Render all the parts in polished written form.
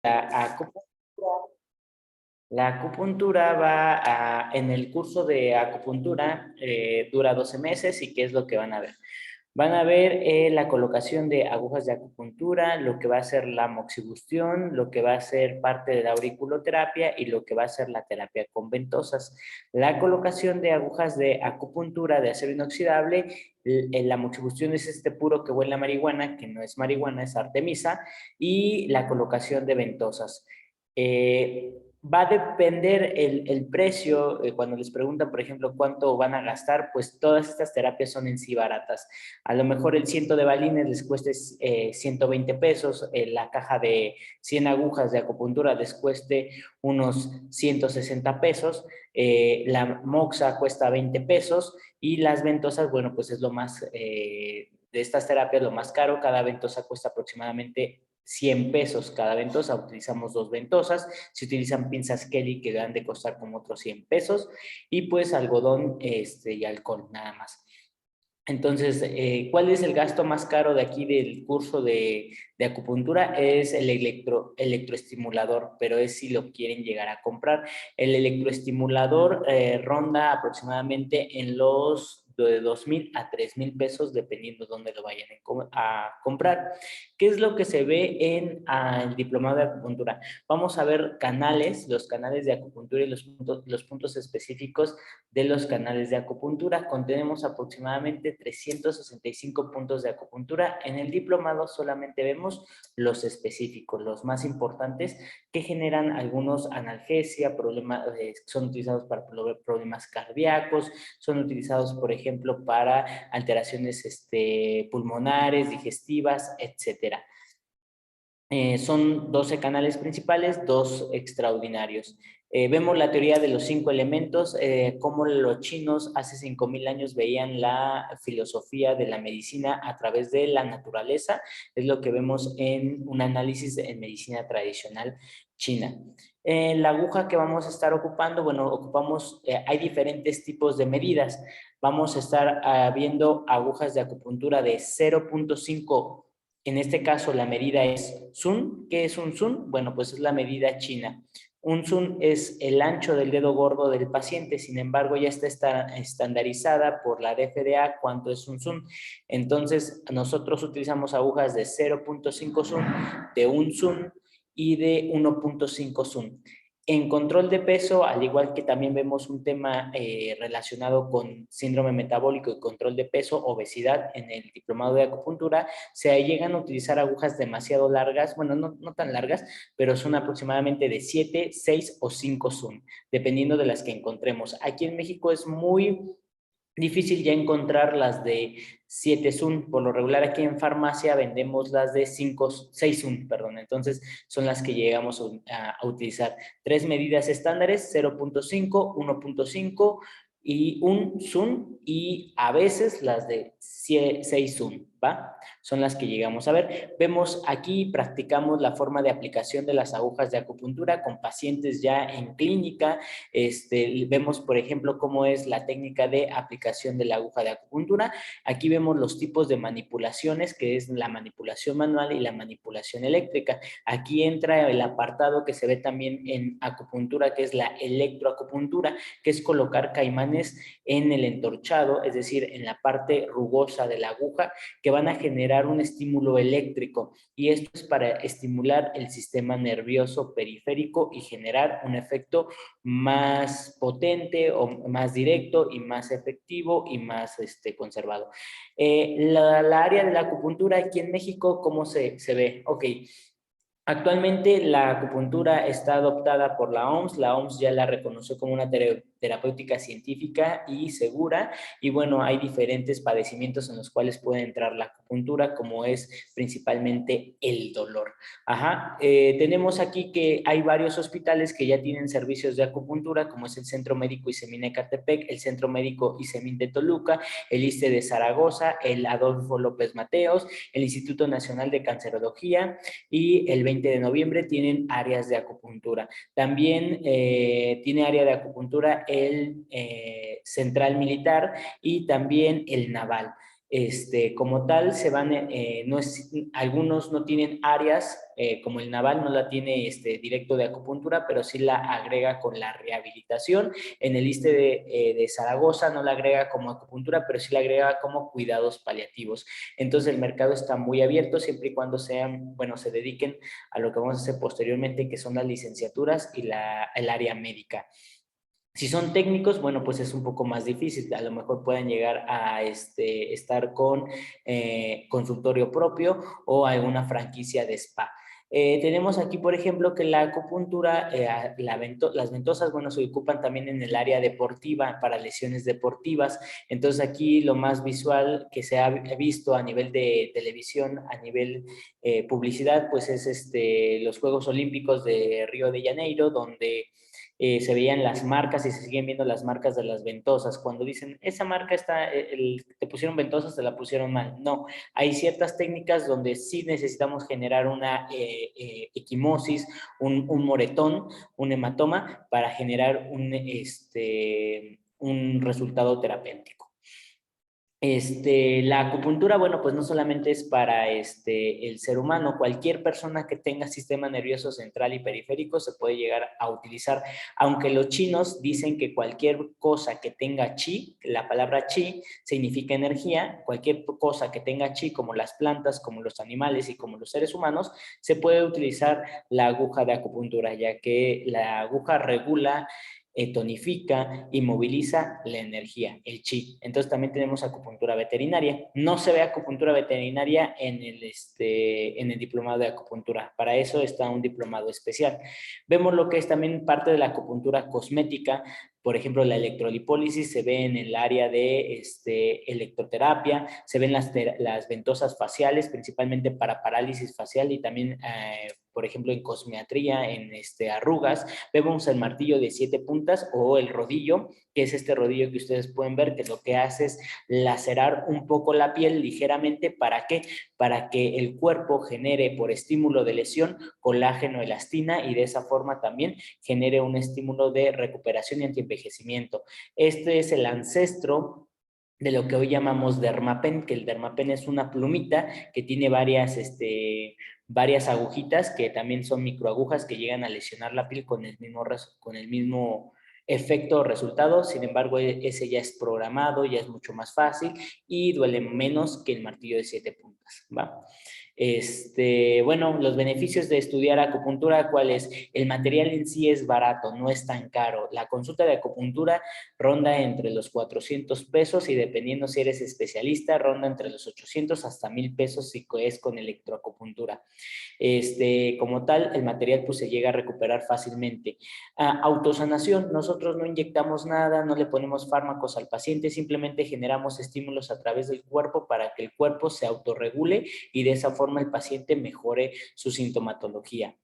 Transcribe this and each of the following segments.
La acupuntura, la acupuntura en el curso de acupuntura dura 12 meses y ¿qué es lo que van a ver? Van a ver la colocación de agujas de acupuntura, lo que va a ser la moxibustión, lo que va a ser parte de la auriculoterapia y lo que va a ser la terapia con ventosas. La colocación de agujas de acupuntura de acero inoxidable, la moxibustión es este puro que huele a marihuana, que no es marihuana, es artemisa, y la colocación de ventosas. Va a depender el precio, cuando les preguntan, por ejemplo, cuánto van a gastar, pues todas estas terapias son en sí baratas. A lo mejor el ciento de balines les cueste 120 pesos, la caja de 100 agujas de acupuntura les cueste unos 160 pesos, la moxa cuesta 20 pesos y las ventosas, bueno, pues es lo más, de estas terapias, lo más caro, cada ventosa cuesta aproximadamente 100 pesos cada ventosa, utilizamos dos ventosas, se utilizan pinzas Kelly que deben de costar como otros 100 pesos y pues algodón y alcohol nada más. Entonces, ¿cuál es el gasto más caro de aquí del curso de acupuntura? Es el electroestimulador, pero es si lo quieren llegar a comprar. El electroestimulador ronda aproximadamente en los de 2,000 a 3,000 pesos, dependiendo de dónde lo vayan a comprar. ¿Qué es lo que se ve en el diplomado de acupuntura? Vamos a ver canales, los canales de acupuntura y los puntos específicos de los canales de acupuntura. Contenemos aproximadamente 365 puntos de acupuntura. En el diplomado solamente vemos los específicos, los más importantes, que generan algunos analgesia, problemas, son utilizados para problemas cardíacos, son utilizados, por ejemplo, para alteraciones pulmonares, digestivas, etcétera. Son 12 canales principales, dos extraordinarios. Vemos la teoría de los 5 elementos, cómo los chinos hace 5,000 años veían la filosofía de la medicina a través de la naturaleza, es lo que vemos en un análisis en medicina tradicional china. La aguja que vamos a estar ocupando, bueno, hay diferentes tipos de medidas. Vamos a estar viendo agujas de acupuntura de 0,5. En este caso, la medida es Sun. ¿Qué es un Sun? Bueno, pues es la medida china. Un Sun es el ancho del dedo gordo del paciente, sin embargo, ya está estandarizada por la DFDA cuánto es un Sun. Entonces, nosotros utilizamos agujas de 0,5 Sun, de un Sun y de 1,5 Sun. En control de peso, al igual que también vemos un tema relacionado con síndrome metabólico y control de peso, obesidad en el diplomado de acupuntura, se llegan a utilizar agujas demasiado largas, bueno, no tan largas, pero son aproximadamente de 7, 6 o 5 Sun, dependiendo de las que encontremos. Aquí en México es muy difícil ya encontrar las de 7 Sun. Por lo regular aquí en farmacia vendemos las de 6 Sun, perdón. Entonces son las que llegamos a utilizar. Tres medidas estándares, 0,5, 1,5 y un Sun y a veces las de 6 Sun, ¿va? Son las que llegamos a ver. Vemos aquí, practicamos la forma de aplicación de las agujas de acupuntura con pacientes ya en clínica. Vemos, por ejemplo, cómo es la técnica de aplicación de la aguja de acupuntura. Aquí vemos los tipos de manipulaciones, que es la manipulación manual y la manipulación eléctrica. Aquí entra el apartado que se ve también en acupuntura, que es la electroacupuntura, que es colocar caimanes en el entorchado, es decir, en la parte rugosa de la aguja, que van a generar un estímulo eléctrico. Y esto es para estimular el sistema nervioso periférico y generar un efecto más potente o más directo y más efectivo y más conservado. La área de la acupuntura aquí en México, ¿cómo se ve? Ok. Actualmente la acupuntura está adoptada por la OMS. La OMS ya la reconoció como una terapéutica científica y segura. Y bueno, hay diferentes padecimientos en los cuales puede entrar la acupuntura, como es principalmente el dolor. Ajá. Tenemos aquí que hay varios hospitales que ya tienen servicios de acupuntura, como es el Centro Médico ISEMIN Ecatepec, el Centro Médico ISEMIN de Toluca, el ISSSTE de Zaragoza, el Adolfo López Mateos, el Instituto Nacional de Cancerología, y el 20 de noviembre tienen áreas de acupuntura. También tiene área de acupuntura el Central Militar y también el Naval. Como tal, se van, algunos no tienen áreas, como el naval no la tiene directo de acupuntura, pero sí la agrega con la rehabilitación. En el ISSSTE de Zaragoza no la agrega como acupuntura, pero sí la agrega como cuidados paliativos. Entonces el mercado está muy abierto siempre y cuando sean, bueno, se dediquen a lo que vamos a hacer posteriormente, que son las licenciaturas y el área médica. Si son técnicos, bueno, pues es un poco más difícil. A lo mejor pueden llegar a estar con consultorio propio o alguna franquicia de spa. Tenemos aquí, por ejemplo, que la acupuntura, las ventosas, bueno, se ocupan también en el área deportiva para lesiones deportivas. Entonces aquí lo más visual que se ha visto a nivel de televisión, a nivel publicidad, pues es los Juegos Olímpicos de Río de Janeiro, donde se veían las marcas y se siguen viendo las marcas de las ventosas. Cuando dicen, esa marca está, te pusieron ventosas, te la pusieron mal. No, hay ciertas técnicas donde sí necesitamos generar una equimosis, un moretón, un hematoma, para generar un resultado terapéutico. La acupuntura, bueno, pues no solamente es para el ser humano, cualquier persona que tenga sistema nervioso central y periférico se puede llegar a utilizar, aunque los chinos dicen que cualquier cosa que tenga chi, la palabra chi significa energía, cualquier cosa que tenga chi, como las plantas, como los animales y como los seres humanos, se puede utilizar la aguja de acupuntura, ya que la aguja regula, tonifica y moviliza la energía, el chi. Entonces también tenemos acupuntura veterinaria. No se ve acupuntura veterinaria en el diplomado de acupuntura. Para eso está un diplomado especial. Vemos lo que es también parte de la acupuntura cosmética. Por ejemplo, la electrolipólisis se ve en el área de electroterapia, se ven las ventosas faciales, principalmente para parálisis facial y también, por ejemplo, en cosmiatría, en arrugas. Vemos el martillo de 7 puntas o el rodillo, que es este rodillo que ustedes pueden ver, que lo que hace es lacerar un poco la piel ligeramente. ¿Para qué? Para que el cuerpo genere, por estímulo de lesión, colágeno, elastina, y de esa forma también genere un estímulo de recuperación y antienvejecimiento. Este es el ancestro de lo que hoy llamamos dermapen, que el dermapen es una plumita que tiene varias agujitas que también son microagujas que llegan a lesionar la piel con el mismo efecto o resultado. Sin embargo, ese ya es programado, ya es mucho más fácil y duele menos que el martillo de 7 puntas, ¿va? Bueno, los beneficios de estudiar acupuntura, ¿cuál es? El material en sí es barato, no es tan caro. La consulta de acupuntura ronda entre los 400 pesos y dependiendo si eres especialista, ronda entre los 800 hasta 1000 pesos si es con electroacupuntura. Como tal, el material pues se llega a recuperar fácilmente. Autosanación, nosotros no inyectamos nada, no le ponemos fármacos al paciente, simplemente generamos estímulos a través del cuerpo para que el cuerpo se autorregule y de esa forma el paciente mejore su sintomatología.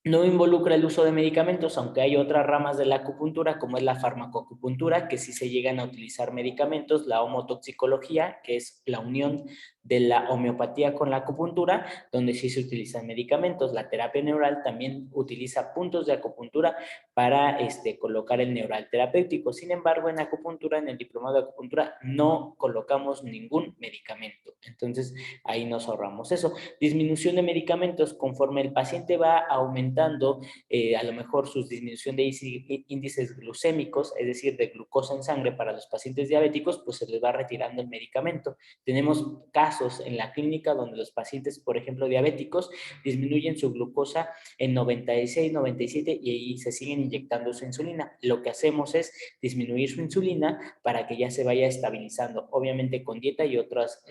No involucra el uso de medicamentos, aunque hay otras ramas de la acupuntura, como es la farmacoacupuntura, que sí se llegan a utilizar medicamentos, la homotoxicología, que es la unión de la homeopatía con la acupuntura, donde sí se utilizan medicamentos. La terapia neural también utiliza puntos de acupuntura para colocar el neural terapéutico. Sin embargo, en acupuntura, en el diplomado de acupuntura, no colocamos ningún medicamento. Entonces, ahí nos ahorramos eso. Disminución de medicamentos, conforme el paciente va aumentando a lo mejor su disminución de índices glucémicos, es decir, de glucosa en sangre para los pacientes diabéticos, pues se les va retirando el medicamento. Tenemos casos en la clínica donde los pacientes, por ejemplo, diabéticos, disminuyen su glucosa en 96, 97 y ahí se siguen inyectando su insulina. Lo que hacemos es disminuir su insulina para que ya se vaya estabilizando, obviamente con dieta y otras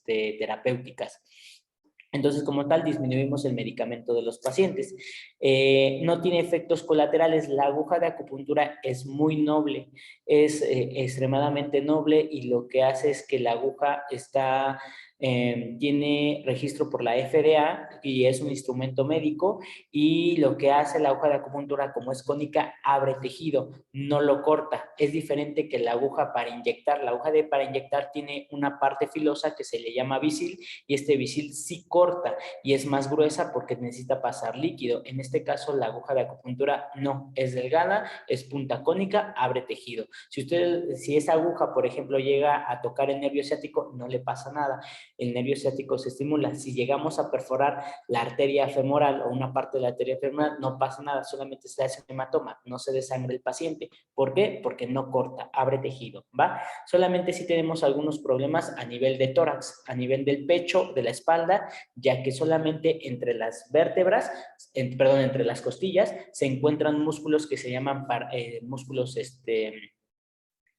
terapéuticas. Entonces, como tal, disminuimos el medicamento de los pacientes. No tiene efectos colaterales. La aguja de acupuntura es muy noble, es extremadamente noble y lo que hace es que la aguja está tiene registro por la FDA y es un instrumento médico, y lo que hace la aguja de acupuntura, como es cónica, abre tejido, no lo corta. Es diferente que la aguja para inyectar. La aguja para inyectar tiene una parte filosa que se le llama bisil, y este bisil sí corta y es más gruesa porque necesita pasar líquido. En este caso, la aguja de acupuntura no, es delgada, es punta cónica, abre tejido. Si esa aguja, por ejemplo, llega a tocar el nervio ciático, no le pasa nada. El nervio ciático se estimula. Si llegamos a perforar la arteria femoral o una parte de la arteria femoral, no pasa nada, solamente se hace un hematoma, no se desangra el paciente. ¿Por qué? Porque no corta, abre tejido, ¿va? Solamente si tenemos algunos problemas a nivel de tórax, a nivel del pecho, de la espalda, ya que solamente entre las vértebras, entre las costillas, se encuentran músculos que se llaman músculos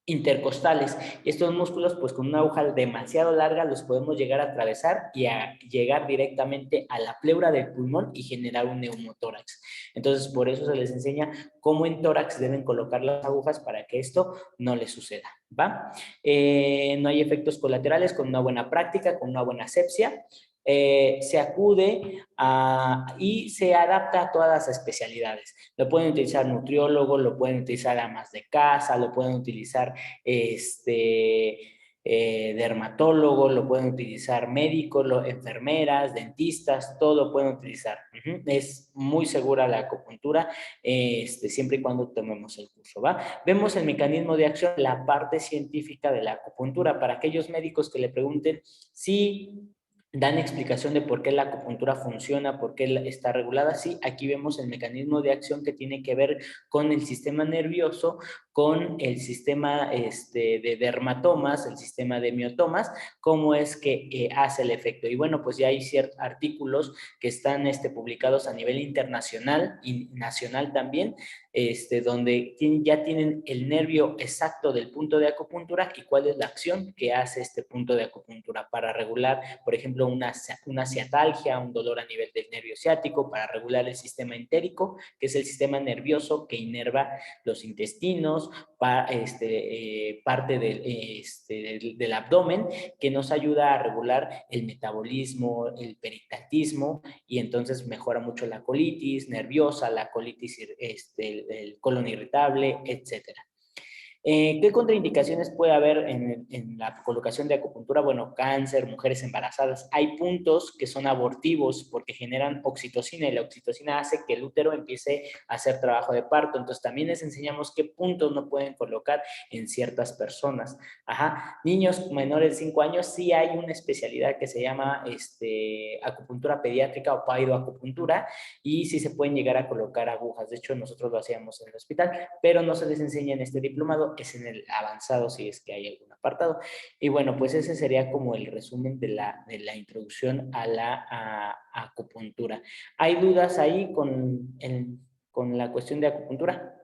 intercostales. Y estos músculos, pues con una aguja demasiado larga, los podemos llegar a atravesar y a llegar directamente a la pleura del pulmón y generar un neumotórax. Entonces, por eso se les enseña cómo en tórax deben colocar las agujas para que esto no les suceda, ¿va? No hay efectos colaterales con una buena práctica, con una buena asepsia. Se acude y se adapta a todas las especialidades. Lo pueden utilizar nutriólogos, lo pueden utilizar amas de casa, lo pueden utilizar dermatólogos, lo pueden utilizar médicos, enfermeras, dentistas, todo lo pueden utilizar. Es muy segura la acupuntura, siempre y cuando tomemos el curso, ¿va? Vemos el mecanismo de acción, la parte científica de la acupuntura. Para aquellos médicos que le pregunten si dan explicación de por qué la acupuntura funciona, por qué está regulada. Sí, aquí vemos el mecanismo de acción que tiene que ver con el sistema nervioso, con el sistema de dermatomas, el sistema de miotomas, cómo es que hace el efecto. Y bueno, pues ya hay ciertos artículos que están publicados a nivel internacional y nacional también, donde ya tienen el nervio exacto del punto de acupuntura y cuál es la acción que hace este punto de acupuntura para regular, por ejemplo, una ciatalgia, un dolor a nivel del nervio ciático, para regular el sistema entérico, que es el sistema nervioso que inerva los intestinos, parte del abdomen, que nos ayuda a regular el metabolismo, el peristaltismo, y entonces mejora mucho la colitis nerviosa, la colitis, el colon irritable, etcétera. ¿Qué contraindicaciones puede haber en la colocación de acupuntura? Bueno, cáncer, mujeres embarazadas. Hay puntos que son abortivos porque generan oxitocina, y la oxitocina hace que el útero empiece a hacer trabajo de parto. Entonces también les enseñamos qué puntos no pueden colocar en ciertas personas. Ajá. Niños menores de 5 años, sí hay una especialidad que se llama acupuntura pediátrica o paidoacupuntura, y sí se pueden llegar a colocar agujas. De hecho, nosotros lo hacíamos en el hospital, pero no se les enseña en este diplomado, es en el avanzado si es que hay algún apartado. Y bueno, pues ese sería como el resumen de la introducción a la acupuntura. ¿Hay dudas ahí con la cuestión de acupuntura?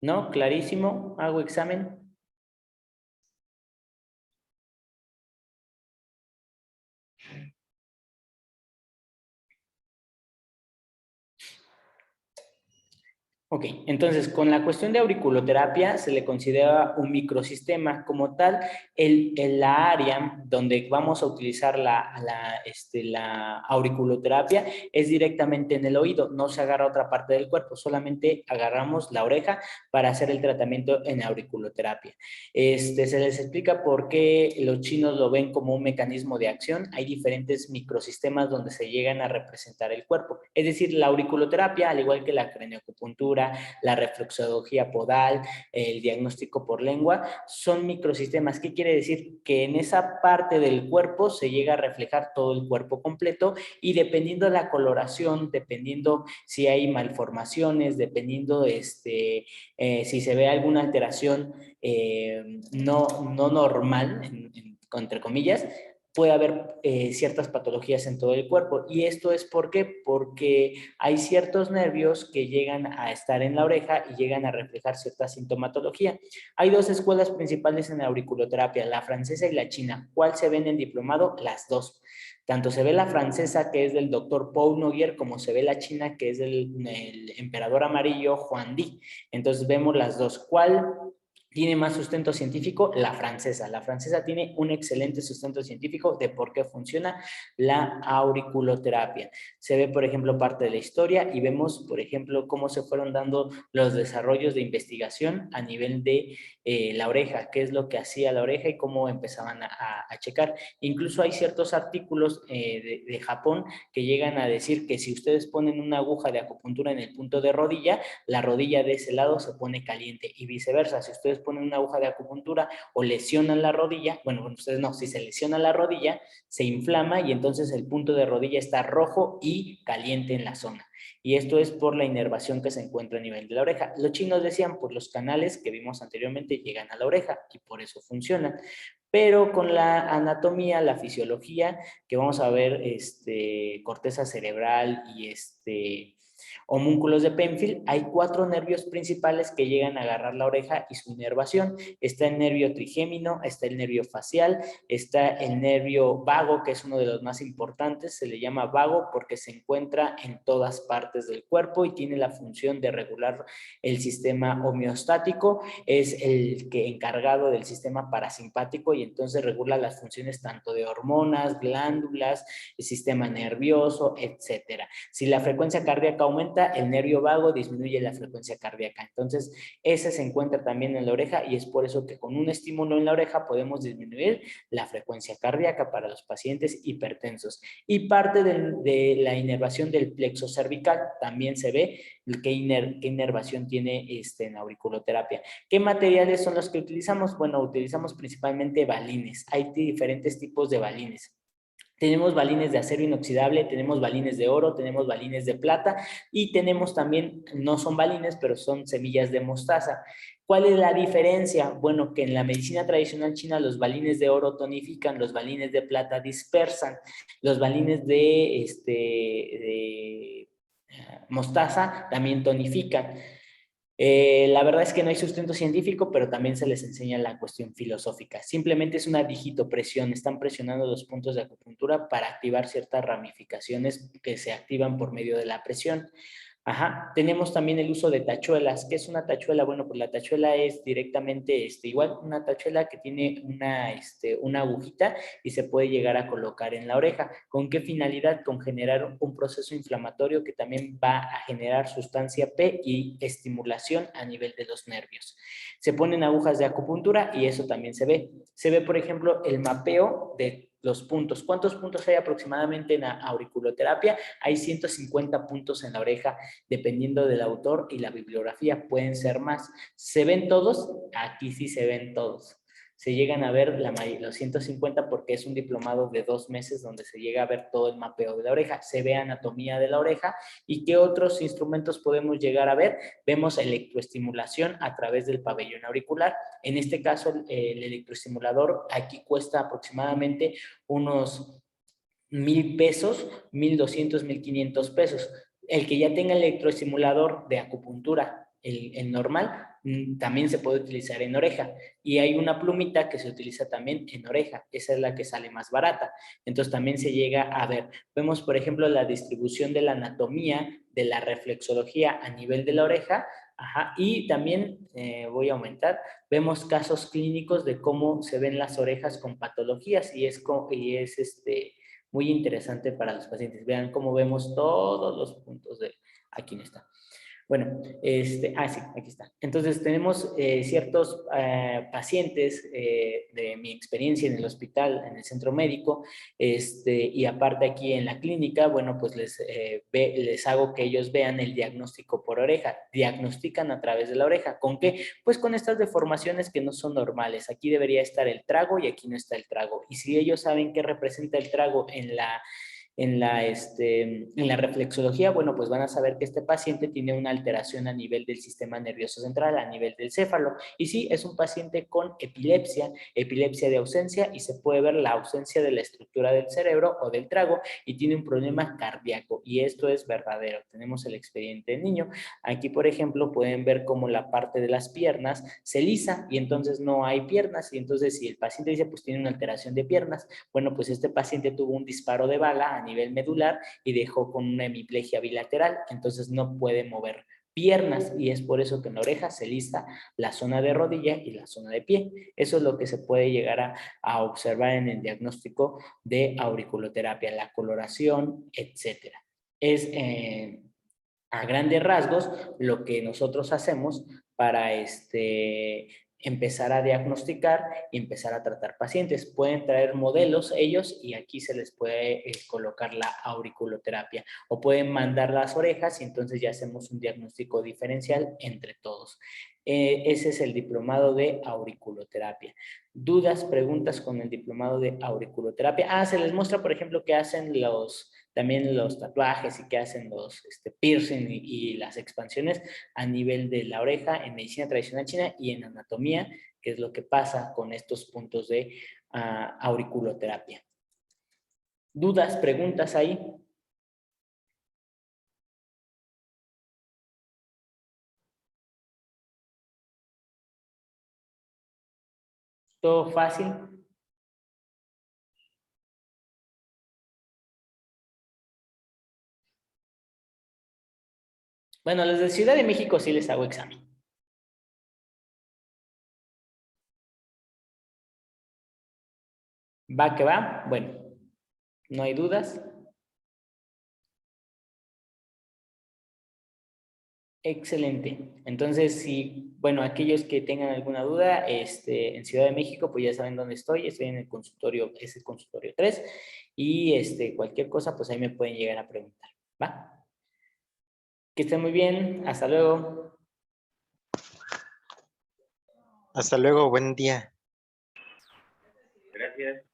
¿No? Clarísimo. ¿Hago examen? Ok, entonces con la cuestión de auriculoterapia se le considera un microsistema como tal. La área donde vamos a utilizar la auriculoterapia es directamente en el oído, no se agarra otra parte del cuerpo, solamente agarramos la oreja para hacer el tratamiento en auriculoterapia. Se les explica por qué los chinos lo ven como un mecanismo de acción. Hay diferentes microsistemas donde se llegan a representar el cuerpo. Es decir, la auriculoterapia, al igual que la cranioacupuntura, la reflexología podal, el diagnóstico por lengua, son microsistemas. ¿Qué quiere decir? Que en esa parte del cuerpo se llega a reflejar todo el cuerpo completo, y dependiendo de la coloración, dependiendo si hay malformaciones, dependiendo si se ve alguna alteración no normal, entre comillas, puede haber ciertas patologías en todo el cuerpo. ¿Y esto es por qué? Porque hay ciertos nervios que llegan a estar en la oreja y llegan a reflejar cierta sintomatología. Hay dos escuelas principales en la auriculoterapia, la francesa y la china. ¿Cuál se ve en el diplomado? Las dos. Tanto se ve la francesa, que es del doctor Paul Noguer, como se ve la china, que es del emperador amarillo Juan Di. Entonces vemos las dos. ¿Cuál tiene más sustento científico? La francesa. La francesa tiene un excelente sustento científico de por qué funciona la auriculoterapia. Se ve, por ejemplo, parte de la historia y vemos, por ejemplo, cómo se fueron dando los desarrollos de investigación a nivel de la oreja, qué es lo que hacía la oreja y cómo empezaban a checar. Incluso hay ciertos artículos de Japón que llegan a decir que si ustedes ponen una aguja de acupuntura en el punto de rodilla, la rodilla de ese lado se pone caliente y viceversa. Si ustedes ponen una aguja de acupuntura o lesionan la rodilla, bueno, ustedes no, si se lesiona la rodilla, se inflama y entonces el punto de rodilla está rojo y caliente en la zona. Y esto es por la inervación que se encuentra a nivel de la oreja. Los chinos decían, pues los canales que vimos anteriormente llegan a la oreja y por eso funcionan. Pero con la anatomía, la fisiología, que vamos a ver corteza cerebral y homúnculos de Penfield, hay 4 nervios principales que llegan a agarrar la oreja y su inervación. Está el nervio trigémino, está el nervio facial, está el nervio vago, que es uno de los más importantes, se le llama vago porque se encuentra en todas partes del cuerpo y tiene la función de regular el sistema homeostático, es el que encargado del sistema parasimpático y entonces regula las funciones tanto de hormonas, glándulas, el sistema nervioso, etcétera. Si la frecuencia cardíaca aumenta, el nervio vago disminuye la frecuencia cardíaca. Entonces, ese se encuentra también en la oreja y es por eso que con un estímulo en la oreja podemos disminuir la frecuencia cardíaca para los pacientes hipertensos. Y parte de la inervación del plexo cervical también se ve qué inervación tiene en la auriculoterapia. ¿Qué materiales son los que utilizamos? Bueno, utilizamos principalmente balines. Hay diferentes tipos de balines. Tenemos balines de acero inoxidable, tenemos balines de oro, tenemos balines de plata y tenemos también, no son balines, pero son semillas de mostaza. ¿Cuál es la diferencia? Bueno, que en la medicina tradicional china los balines de oro tonifican, los balines de plata dispersan, los balines de mostaza también tonifican. La verdad es que no hay sustento científico, pero también se les enseña la cuestión filosófica. Simplemente es una digitopresión, están presionando los puntos de acupuntura para activar ciertas ramificaciones que se activan por medio de la presión. Ajá. Tenemos también el uso de tachuelas. ¿Qué es una tachuela? Bueno, pues la tachuela es directamente igual una tachuela que tiene una agujita y se puede llegar a colocar en la oreja. ¿Con qué finalidad? Con generar un proceso inflamatorio que también va a generar sustancia P y estimulación a nivel de los nervios. Se ponen agujas de acupuntura y eso también se ve. Se ve, por ejemplo, el mapeo de los puntos. ¿Cuántos puntos hay aproximadamente en la auriculoterapia? Hay 150 puntos en la oreja, dependiendo del autor y la bibliografía, pueden ser más. ¿Se ven todos? Aquí sí se ven todos. Se llegan a ver los 150 porque es un diplomado de 2 meses donde se llega a ver todo el mapeo de la oreja, se ve anatomía de la oreja y qué otros instrumentos podemos llegar a ver. Vemos electroestimulación a través del pabellón auricular. En este caso, el electroestimulador aquí cuesta aproximadamente unos 1,000 pesos, 1,200, 1,500 pesos. El que ya tenga electroestimulador de acupuntura, el normal, también se puede utilizar en oreja. Y hay una plumita que se utiliza también en oreja. Esa es la que sale más barata. Entonces también se llega a ver. Vemos, por ejemplo, la distribución de la anatomía, de la reflexología a nivel de la oreja. Ajá. Y también voy a aumentar. Vemos casos clínicos de cómo se ven las orejas con patologías y es muy interesante para los pacientes. Vean cómo vemos todos los puntos de... Aquí no está. Bueno, sí, aquí está. Entonces tenemos ciertos pacientes de mi experiencia en el hospital, en el centro médico, y aparte aquí en la clínica, bueno, pues les hago que ellos vean el diagnóstico por oreja. Diagnostican a través de la oreja. ¿Con qué? Pues con estas deformaciones que no son normales. Aquí debería estar el trago y aquí no está el trago. Y si ellos saben qué representa el trago en la reflexología, bueno, pues van a saber que este paciente tiene una alteración a nivel del sistema nervioso central, a nivel del céfalo. Y sí, es un paciente con epilepsia, epilepsia de ausencia, y se puede ver la ausencia de la estructura del cerebro o del trago, y tiene un problema cardíaco. Y esto es verdadero. Tenemos el expediente del niño. Aquí, por ejemplo, pueden ver cómo la parte de las piernas se lisa y entonces no hay piernas. Y entonces, si el paciente dice, pues tiene una alteración de piernas, bueno, pues este paciente tuvo un disparo de bala a nivel medular y dejó con una hemiplegia bilateral, entonces no puede mover piernas, y es por eso que en la oreja se lisa la zona de rodilla y la zona de pie. Eso es lo que se puede llegar a observar en el diagnóstico de auriculoterapia, la coloración, etcétera. Es a grandes rasgos lo que nosotros hacemos para empezar a diagnosticar y empezar a tratar pacientes. Pueden traer modelos ellos y aquí se les puede colocar la auriculoterapia, o pueden mandar las orejas y entonces ya hacemos un diagnóstico diferencial entre todos. Ese es el diplomado de auriculoterapia. ¿Dudas, preguntas con el diplomado de auriculoterapia? Se les muestra, por ejemplo, qué hacen también los tatuajes y qué hacen los piercing y las expansiones a nivel de la oreja en medicina tradicional china y en anatomía, que es lo que pasa con estos puntos de auriculoterapia. ¿Dudas, preguntas ahí? ¿Todo fácil? Bueno, los de Ciudad de México sí les hago examen. ¿Va que va? Bueno, no hay dudas. Excelente. Entonces, si, bueno, aquellos que tengan alguna duda, en Ciudad de México, pues ya saben dónde estoy. Estoy en el consultorio, es el consultorio 3. Y cualquier cosa, pues ahí me pueden llegar a preguntar. ¿Va? Que estén muy bien. Hasta luego. Hasta luego, buen día. Gracias.